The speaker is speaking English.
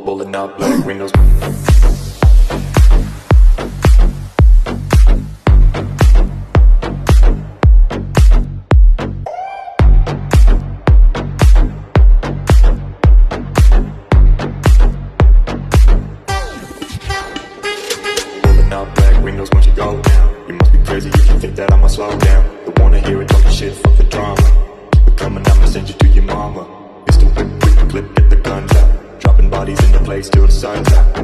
Rolling out black windows. Out black windows once you go down. You must be crazy if you think that I'ma slow down. Don't wanna hear it talking shit, fuck the drama. Keep it coming, I'ma send you to your mama. Pistol whip, quick clip, get the guns out. Dropping bodies in the place till the sun's out.